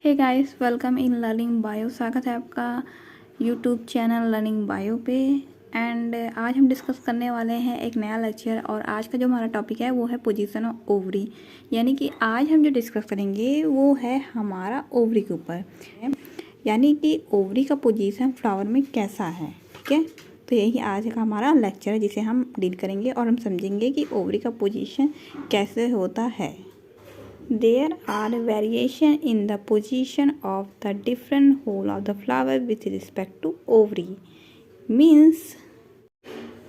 Hey guys, welcome in learning bio. स्वागत है आपका यूट्यूब चैनल लर्निंग बायो पे। एंड आज हम डिस्कस करने वाले हैं एक नया लेक्चर। और आज का जो हमारा टॉपिक है वो है पोजीशन ऑफ ओवरी। यानी कि आज हम जो डिस्कस करेंगे वो है हमारा ओवरी के ऊपर, यानी कि ओवरी का पोजीशन फ्लावर में कैसा है। ठीक है, तो यही आज का हमारा लेक्चर है जिसे हम डील करेंगे और हम समझेंगे कि ओवरी का पोजीशन कैसे होता है। There are variation in the position of the different hole of the flower with respect to ovary. Means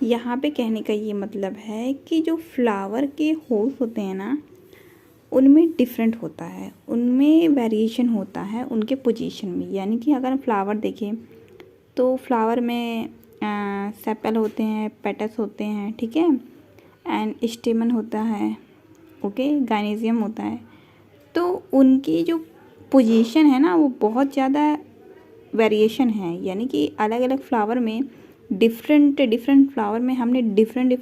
यहाँ पे कहने का ये मतलब है कि जो फ्लावर के होल्स होते हैं ना, उनमें डिफरेंट होता है, उनमें वेरिएशन होता है उनके पोजीशन में। यानी कि अगर हम फ्लावर देखें तो फ्लावर में सेपल होते हैं, पेटल्स होते हैं, ठीक है, एंड स्टेमन होता है, ओके, गाइनेजियम होता है। तो उनकी जो पोजीशन है ना वो बहुत ज़्यादा वेरिएशन है। यानी कि अलग अलग फ्लावर में डिफरेंट फ्लावर में हमने डिफरेंट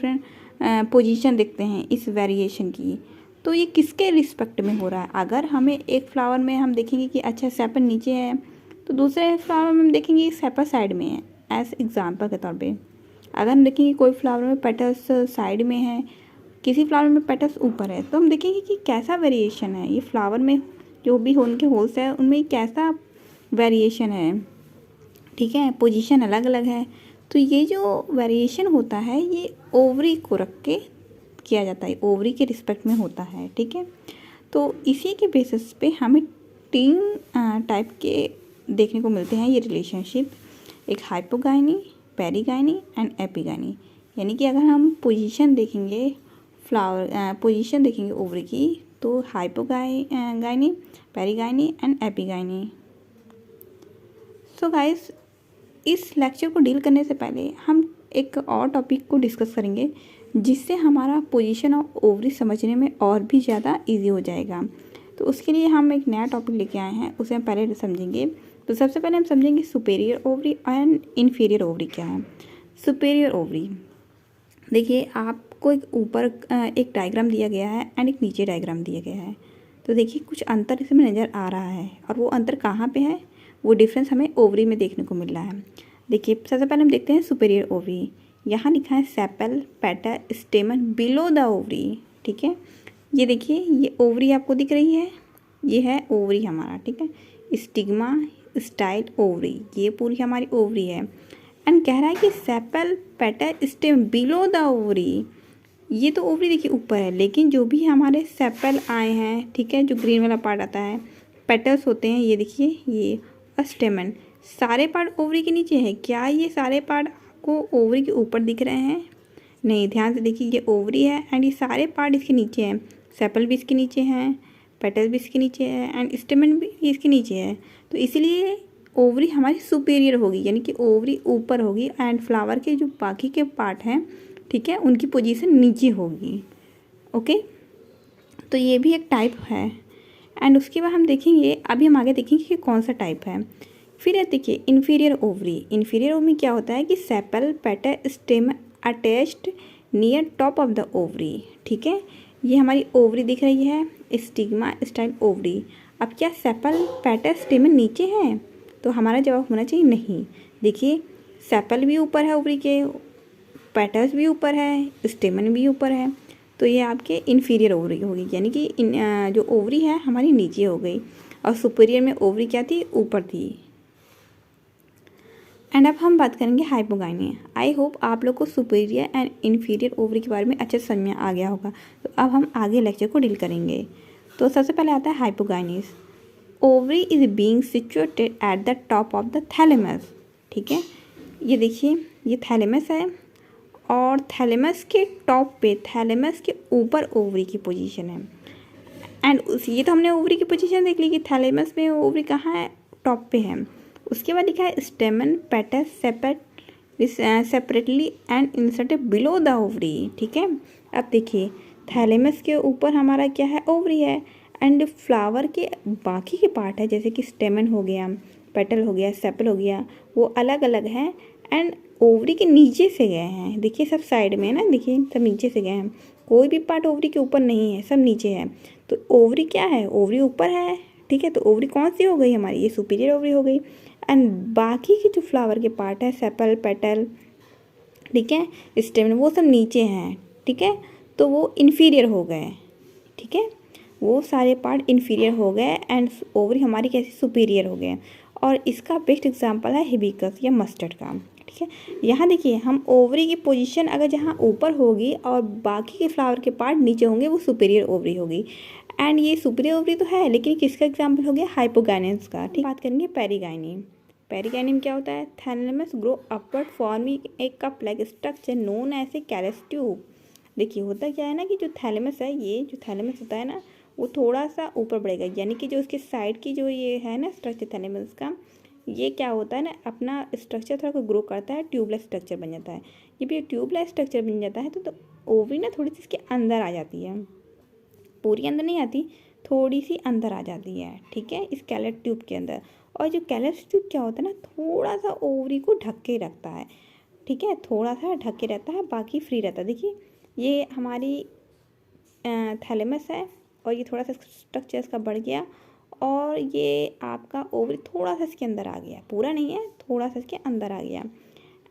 पोजीशन देखते हैं इस वेरिएशन की। तो ये किसके रिस्पेक्ट में हो रहा है? अगर हमें एक फ्लावर में हम देखेंगे कि अच्छा सेपल नीचे है, तो दूसरे फ्लावर में हम देखेंगे कि सेपल साइड में है। एज एग्जाम्पल के तौर पे अगर हम देखेंगे कोई फ्लावर में पेटल्स साइड में है, किसी फ्लावर में पेटल्स ऊपर है, तो हम देखेंगे कि कैसा वेरिएशन है। ये फ्लावर में जो भी उनके होल्स है उनमें कैसा वेरिएशन है, ठीक है, पोजीशन अलग अलग है। तो ये जो वेरिएशन होता है ये ओवरी को रख के किया जाता है, ओवरी के रिस्पेक्ट में होता है। ठीक है, तो इसी के बेसिस पे हमें 3 टाइप के देखने को मिलते हैं ये रिलेशनशिप, एक हाइपोगाइनी, पेरीगाइनी एंड एपीगाइनी। यानी कि अगर हम पोजीशन देखेंगे पोजीशन देखेंगे ओवरी की, तो हाइपोगाइनी, पेरीगाइनी एंड एपीगाइनी। सो गाइस, इस लेक्चर को डील करने से पहले हम एक और टॉपिक को डिस्कस करेंगे जिससे हमारा पोजीशन ऑफ ओवरी समझने में और भी ज़्यादा इजी हो जाएगा। तो उसके लिए हम एक नया टॉपिक लेके आए हैं, उसे हम पहले समझेंगे। तो सबसे पहले हम समझेंगे superior ovary and inferior ovary क्या है। सुपेरियर ओवरी, देखिए आपको एक ऊपर एक डायग्राम दिया गया है एंड एक नीचे डायग्राम दिया गया है। तो देखिए कुछ अंतर इसमें नज़र आ रहा है, और वो अंतर कहाँ पे है, वो डिफरेंस हमें ओवरी में देखने को मिल रहा है। देखिए सबसे पहले हम देखते हैं सुपेरियर ओवरी। यहाँ लिखा है sepal, petal, स्टेमन below the ovary. ठीक है, ये देखिए ये ओवरी आपको दिख रही है, ये है ओवरी हमारा। ठीक है, स्टिग्मा, स्टाइल, ओवरी, ये पूरी हमारी ओवरी है। एंड कह रहा है कि sepal, petal, stem below the ovary. ये तो ओवरी देखिए ऊपर है, लेकिन जो भी हमारे सेपल आए हैं, ठीक है, जो ग्रीन वाला पार्ट आता है, पेटल्स होते हैं, ये देखिए ये, और स्टेमन, सारे पार्ट ओवरी के नीचे है। क्या ये सारे पार्ट आपको ओवरी के ऊपर दिख रहे हैं? नहीं, ध्यान से देखिए, ये ओवरी है एंड ये सारे पार्ट इसके नीचे हैं। सेपल भी इसके नीचे हैं, पेटल भी इसके नीचे है एंड स्टेमन भी इसके नीचे है। तो इसीलिए ओवरी हमारी सुपेरियर होगी, यानी कि ओवरी ऊपर होगी एंड फ्लावर के जो बाकी के पार्ट हैं, ठीक है, उनकी पोजीशन नीचे होगी। ओके, तो ये भी एक टाइप है। एंड उसके बाद हम देखेंगे, अभी हम आगे देखेंगे कि कौन सा टाइप है। फिर देखिए इन्फीरियर ओवरी। इन्फीरियर ओवरी में क्या होता है कि sepal, petal, stem attached near top of the ovary. ठीक है, ये हमारी ओवरी दिख रही है, स्टिग्मा स्टाइल ओवरी। अब क्या सेपल, पेटल, स्टेमन नीचे है? तो हमारा जवाब होना चाहिए नहीं। देखिए सेपल भी ऊपर है ओवरी के, पेटल्स भी ऊपर है, स्टेमन भी ऊपर है, तो ये आपके इन्फीरियर ओवरी होगी। यानी कि जो ओवरी है हमारी नीचे हो गई, और सुपीरियर में ओवरी क्या थी, ऊपर थी। एंड अब हम बात करेंगे हाइपोगाइनी। आई होप आप लोग को सुपीरियर एंड इन्फीरियर ओवरी के बारे में अच्छे समझ में आ गया होगा। तो अब हम आगे लेक्चर को डील करेंगे। तो सबसे पहले आता है hypogynous. Ovary is being situated at the top of the thalamus. ठीक है, ये देखिए ये थैलेमस है, और थैलेमस के टॉप पे, थैलेमस के ऊपर ओवरी की पोजीशन है। एंड ये तो हमने ओवरी की पोजीशन देख ली कि थैलेमस में ओवरी कहाँ है, टॉप पे है। उसके बाद लिखा है स्टेमन, petal, separately and inserted below the ovary. ठीक है, अब देखिए थैलेमस के ऊपर हमारा क्या है, ओवरी है, एंड फ्लावर के बाकी के पार्ट है जैसे कि स्टेमन हो गया, पेटल हो गया, सेपल हो गया, वो अलग अलग हैं एंड ओवरी के नीचे से गए हैं। देखिए सब साइड में है ना, देखिए सब नीचे से गए हैं, कोई भी पार्ट ओवरी के ऊपर नहीं है, सब नीचे है। तो ओवरी क्या है, ओवरी ऊपर है, ठीक है। तो ओवरी कौन सी हो गई हमारी, ये सुपीरियर ओवरी हो गई। एंड बाकी के जो फ्लावर के पार्ट है, सेपल, पेटल, ठीक है, स्टेम, वो सब नीचे हैं, ठीक है, तो वो इन्फीरियर हो गए, ठीक है, वो सारे पार्ट इन्फीरियर हो गए एंड ओवरी हमारी कैसी, सुपीरियर हो गए। और इसका बेस्ट एग्जांपल है हिबिस्कस या मस्टर्ड का, ठीक है। यहाँ देखिए हम ओवरी की पोजीशन अगर जहाँ ऊपर होगी और बाकी के फ्लावर के पार्ट नीचे होंगे, वो सुपीरियर ओवरी होगी। एंड ये सुपीरियर ओवरी तो है, लेकिन किसका एग्जाम्पल हो गया, हाइपोगाइनेस का, ठीक। बात करेंगे पेरिगाइनी। पेरिगाइनी में क्या होता है, thalamus grow upward forming a cup like structure known as a calyx tube. देखिए होता क्या है ना कि जो थैलेमस है, ये जो थैलेमस होता है ना, वो थोड़ा सा ऊपर बढ़ेगा, यानी कि जो उसके साइड की जो ये है ना स्ट्रक्चर थैलेमस का, ये क्या होता है ना, अपना स्ट्रक्चर थोड़ा ग्रो करता है, ट्यूबलेस स्ट्रक्चर बन जाता है। जब ये ट्यूबलेस स्ट्रक्चर बन जाता है तो ओवरी ना थोड़ी सी इसके अंदर आ जाती है, पूरी अंदर नहीं आती, थोड़ी सी अंदर आ जाती है, ठीक है, इस कैलस ट्यूब के अंदर। और जो कैलस ट्यूब क्या होता है ना, थोड़ा सा ओवरी को ढक के रखता है, ठीक है, थोड़ा सा ढक के रहता है, बाकी फ्री रहता है। देखिए ये हमारी थैलेमस है और ये थोड़ा सा स्ट्रक्चर इसका बढ़ गया और ये आपका ओवरी थोड़ा सा इसके अंदर आ गया, पूरा नहीं है, थोड़ा सा इसके अंदर आ गया।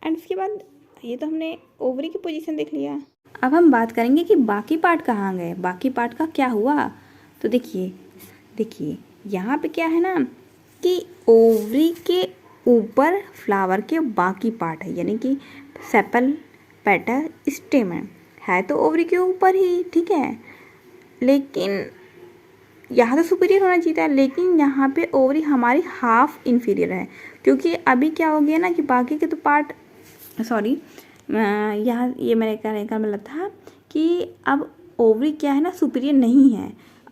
एंड उसके बाद ये तो हमने ओवरी की पोजीशन देख लिया। अब हम बात करेंगे कि बाकी पार्ट कहाँ गए, बाकी पार्ट का क्या हुआ। तो देखिए यहाँ पे क्या है ना कि ओवरी के ऊपर फ्लावर के बाकी पार्ट है, यानी कि सेपल, पेटल, स्टेमन है तो ओवरी के ऊपर ही, ठीक है, लेकिन यहाँ तो सुपीरियर होना चाहिए था, लेकिन यहाँ पे ओवरी हमारी हाफ इन्फीरियर है, क्योंकि अभी क्या हो गया ना कि बाकी के तो पार्ट, सॉरी यहाँ ये मेरे कहने का मतलब था कि अब ओवरी क्या है ना सुपीरियर नहीं है,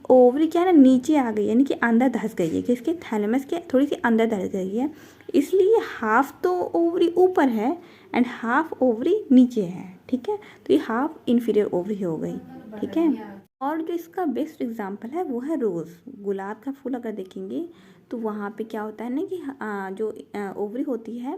ओवरी क्या है ना नीचे आ गई, यानी कि अंदर धंस गई है, किसके, थैलेमस के थोड़ी सी अंदर धंस गई है, इसलिए हाफ तो ओवरी ऊपर है एंड हाफ ओवरी नीचे है, ठीक है। तो ये हाफ इन्फीरियर ओवरी हो गई, ठीक है। और जो इसका बेस्ट एग्जांपल है वो है रोज़, गुलाब का फूल अगर देखेंगे तो वहाँ पे क्या होता है ना कि जो ओवरी होती है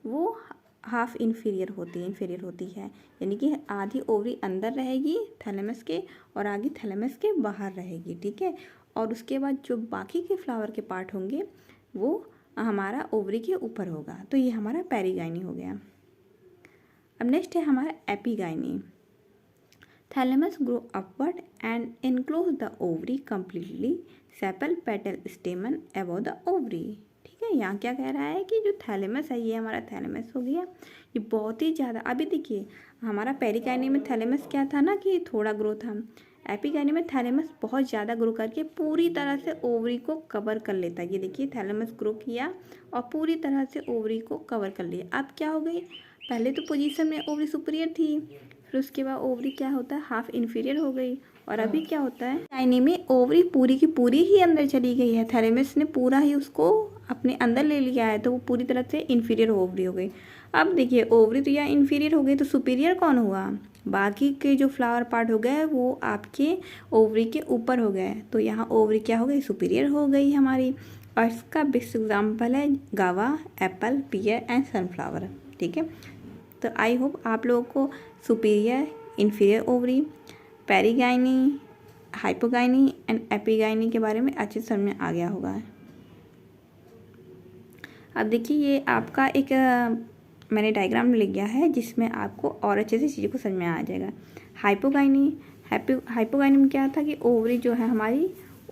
वो हाफ इन्फीरियर होती है, यानी कि आधी ओवरी अंदर रहेगी थैलेमस के और आधी थैलेमस के बाहर रहेगी, ठीक है। और उसके बाद जो बाकी के फ्लावर के पार्ट होंगे वो हमारा ओवरी के ऊपर होगा। तो ये हमारा पेरिगाइनी हो गया। अब नेक्स्ट है हमारा epigyny. Thalamus grow upward and enclose the ovary completely, sepal, petal, stamen above the ovary, ठीक है। यहाँ क्या कह रहा है कि जो थैलेमस है ये हमारा थैलेमस हो गया, ये बहुत ही ज़्यादा, अभी देखिए हमारा पेरिगाइनी में थैलेमस क्या था ना कि थोड़ा ग्रो था, एपिगाइनी में थैलेमस बहुत ज़्यादा ग्रो करके पूरी तरह से ओवरी को कवर कर लेता है। ये देखिए थैलेमस ग्रो किया और पूरी तरह से ओवरी को कवर कर लिया। अब क्या हो गई, पहले तो पोजीशन में ओवरी सुपीरियर थी, फिर उसके बाद ओवरी क्या होता है, हाफ इन्फीरियर हो गई, और अभी क्या होता है, गाइनी में ओवरी पूरी की पूरी ही अंदर चली गई है, थैलेमस ने पूरा ही उसको अपने अंदर ले लिया है, तो वो पूरी तरह से इन्फीरियर ओवरी हो गई। अब देखिए ओवरी तो यहाँ इन्फीरियर हो गई, तो सुपीरियर कौन हुआ, बाकी के जो फ्लावर पार्ट हो गए वो आपके ओवरी के ऊपर हो गए, तो यहाँ ओवरी क्या हो गई, सुपीरियर हो गई हमारी। और इसका बेस्ट एग्जाम्पल है गावा, एप्पल, पियर एंड सनफ्लावर, ठीक है। तो आई होप आप लोगों को सुपीरियर, इन्फीरियर ओवरी, पेरिगाइनी, हाइपोगाइनी एंड एपिगाइनी के बारे में अच्छे से समझ में आ गया होगा। अब देखिए ये आपका एक मैंने डायग्राम लिख गया है जिसमें आपको और अच्छे से चीज़ों को समझ में आ जाएगा। हाइपोगाइनी में क्या था कि ओवरी जो है हमारी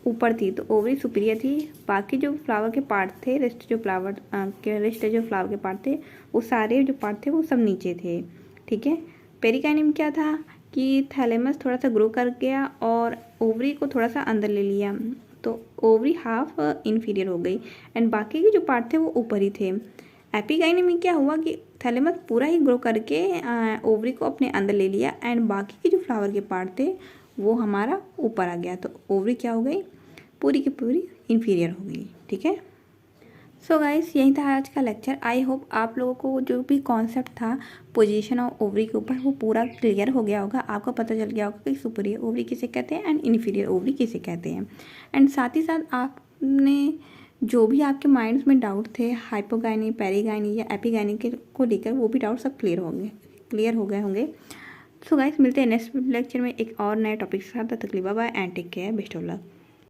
ऊपर थी, तो ओवरी सुपीरियर थी, बाकी जो फ्लावर के पार्ट थे, रेस्ट जो फ्लावर के पार्ट थे वो सारे जो पार्ट थे वो सब नीचे थे, ठीक है। पेरिगाइनी में क्या था कि थैलेमस थोड़ा सा ग्रो कर गया और ओवरी को थोड़ा सा अंदर ले लिया, तो ओवरी हाफ इन्फीरियर हो गई एंड बाकी के जो पार्ट थे वो ऊपर ही थे। एपिगाइनी में क्या हुआ कि थैलेमस पूरा ही ग्रो करके ओवरी को अपने अंदर ले लिया एंड बाकी के जो फ्लावर के पार्ट थे वो हमारा ऊपर आ गया, तो ओवरी क्या हो गई, पूरी की पूरी इन्फीरियर हो गई, ठीक है। सो गाइस यही था आज का लेक्चर। आई होप आप लोगों को जो भी कॉन्सेप्ट था पोजीशन ऑफ ओवरी के ऊपर वो पूरा क्लियर हो गया होगा, आपको पता चल गया होगा कि सुपीरियर ओवरी किसे कहते हैं एंड इन्फीरियर ओवरी किसे कहते हैं। एंड साथ ही साथ आपने जो भी आपके माइंड्स में डाउट थे हाइपोगाइनी, पेरिगाइनी या एपिगाइनी के को लेकर, वो भी डाउट सब क्लियर हो गए होंगे। सो गाइस मिलते हैं नेक्स्ट लेक्चर में एक और नए टॉपिक के साथ। तब तक के लिए bye bye and take care, best of luck.